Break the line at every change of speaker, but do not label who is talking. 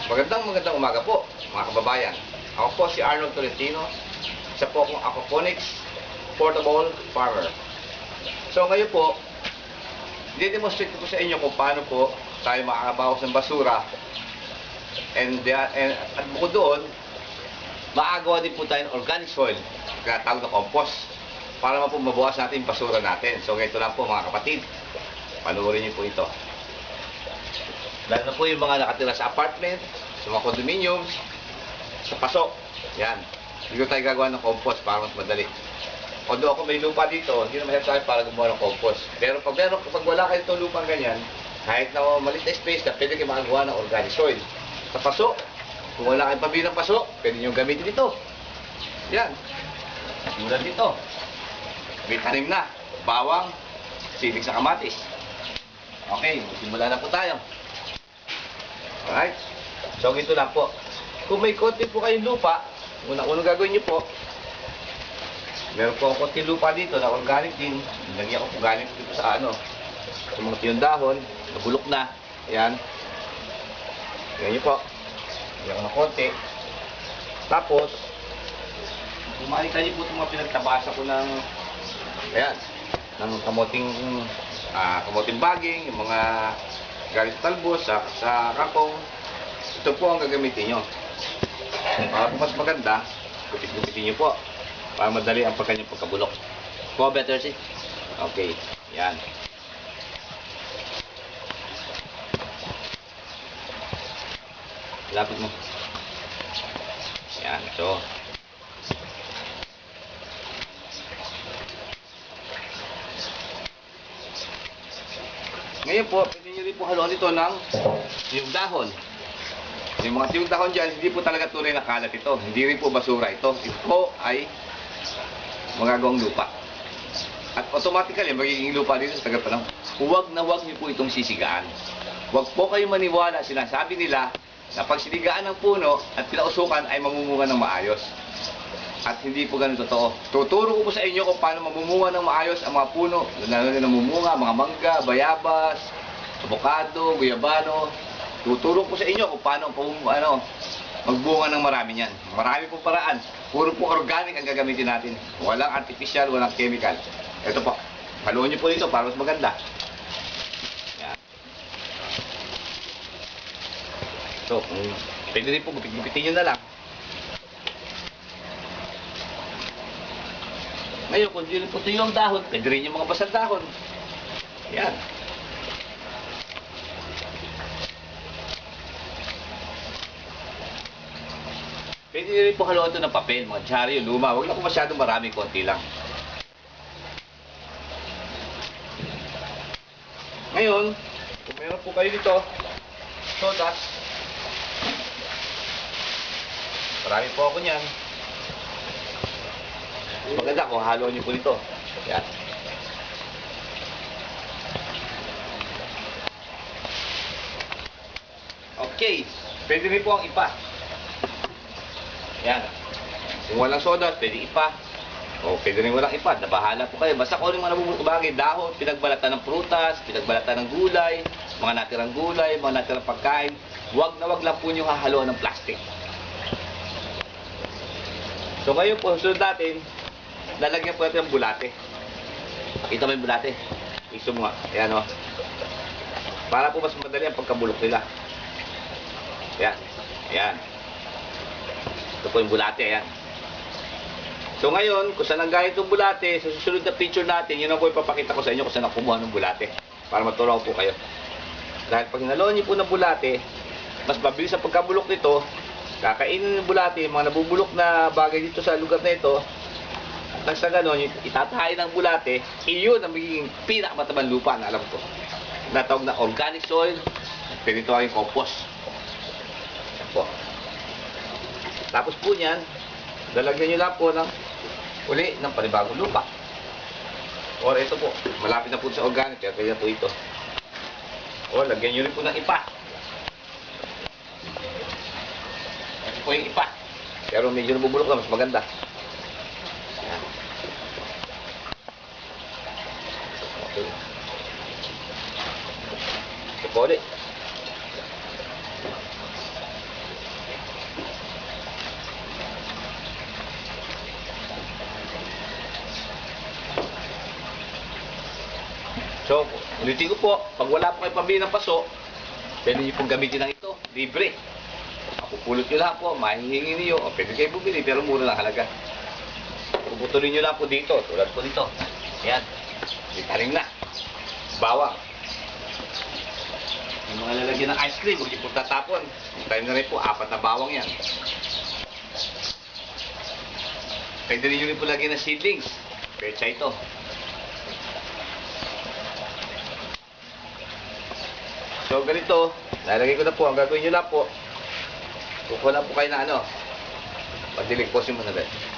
Magandang umaga po, mga kababayan. Ako po si Arnold Tolentino. Isa po akong aquaponics portable farmer. So ngayon po, i-demonstrate ko sa inyo kung paano po tayo makakabawas ng basura. And at bukod doon, maagawa din po tayo ng organic soil, kaya tawag na compost, para po mabawas natin yung basura natin. So ganito lang po mga kapatid, panoorin niyo po ito. Lalo na po yung mga nakatira sa apartment, sa mga condominiums, sa paso. Yan. Dito tayo gagawa ng compost para mas madali. Although ako may lupa dito, hindi na mahirap tayo para gumawa ng compost. Pero pag wala kayo itong lupang ganyan, kahit na maliit na space na pwede kayo makagawa ng organic soil. Sa paso, kung wala kayong pambili ng paso, pwede nyo gamitin ito. Yan. Mula dito. May tanim na. Bawang, siling sa kamatis. Okay, simula na po tayo. Alright? So, ganito lang po. Kung may konti po kayong lupa, unang gagawin nyo po, meron po akong konti lupa dito na organic din. Lagyan ko organic dito sa sa mga tiyong dahon, nabulok na. Ayan. Lagyan nyo po. Lagyan ko ng konti. Tapos, kumakita nyo po itong mga pinagtabasa ko ng, ayan, ng kamoting baging, yung mga galing sa talbos, sa kangkong. Ito po ang gagamitin nyo. Para po mas maganda, gupit-gupitin nyo po. Para madali ang pagkanyang pagkabulok. Po, better see? Okay, yan. Lapit mo. Yan, so. Ngayon po, pwede nyo rin po haluan ito ng yung dahon. Yung mga tiyong dahon dyan, hindi po talaga tunay na kalat ito. Hindi rin po basura ito. Ito po ay magagawang lupa. At automatically, magiging lupa dito sa tagal pa lang. Huwag na huwag nyo po itong sisigaan. Huwag po kayong maniwala. Sinasabi nila na pag sinigaan ng puno at pinausukan ay mamumunga ng maayos. At hindi po ganun totoo. Tuturo ko po sa inyo kung paano mamumunga ng maayos ang mga puno. Lalo na namumunga, mga mangga, bayabas, avocado, guyabano. Tuturo ko sa inyo kung paano magbunga ng marami niyan. Marami pong paraan. Puro po organic ang gagamitin natin. Walang artificial, walang chemical. Ito po. Haluan niyo po dito para mas maganda. Yan. So, pwede rin po, gupitin nyo na lang. Ngayon, kung di rin po tuyo ang dahon, pwede rin yung mga basang dahon. Yan. Pwede rin po haluan ito ng papel, mga dyaryo, luma. Huwag na po masyadong marami, konti lang. Ngayon, kung meron po kayo dito, soda. Marami po ako niyan. Maganda kung haluan niyo po nito. Yan. Okay. Pwede rin po ang ipa. Yan. Kung walang soda, pwede ipa. O pwede rin walang ipa. Nabahala po kayo. Basta kung mga nabubulok bagay, dahon, pinagbalatan ng prutas, pinagbalatan ng gulay, mga natirang gulay, mga natirang pagkain. Huwag na huwag lang po nyo hahaluan ng plastic. So ngayon po, sunod natin, lalagyan po natin ng bulate. Pakita mo yung bulate. Iso mo nga. Ayan o. Para po mas madali ang pagkabulok nila. Ayan. Ayan. Ito po yung bulate. Ayan. So ngayon, kung saan nanggaling itong bulate, sa susunod na picture natin, yun ang po ipapakita ko sa inyo kung saan nakumuha ng bulate. Para maturaw po kayo. Dahil pag naloon niyo po ng bulate, mas mabilis ang pagkabulok nito. Kakainin ng bulate, mga nabubulok na bagay dito sa lugar na ito. At sa gano'n, itatahain ng bulate, iyon ang magiging pinakamatabang lupa na alam ko. Natawag na organic soil, pwede ito ang compost. Yan po. Tapos po niyan, lalagyan nyo lang po ng panibagong lupa. Or ito po, malapit na po sa organic, kaya kaya po ito. O, lagyan nyo rin po ng ipa. Ito po yung ipa. Pero medyo nabubulok na, mas maganda. Yan. Okay. Ito po ulit. So, ulitin ko po, pag wala po kayo pambili ng paso, pwede nyo pong gamitin ng ito, libre. Pupulot nyo lang po, mahihingi niyo, o pwede kayo bumili, pero mura lang halaga. Puputulin nyo lang po dito, tulad po dito. Ayan, itanim na. Bawang. Yung mga lalagyan ng ice cream, huwag nyo po tatapon. Tayo na rin po, 4 na bawang yan. Pwede rin nyo rin po lagyan ng seedlings. Pecha ito. So, ganito, lalagay ko na po. Ang gagawin nyo lang po, kukuha lang po kayo na ano, padilig po si Manalet.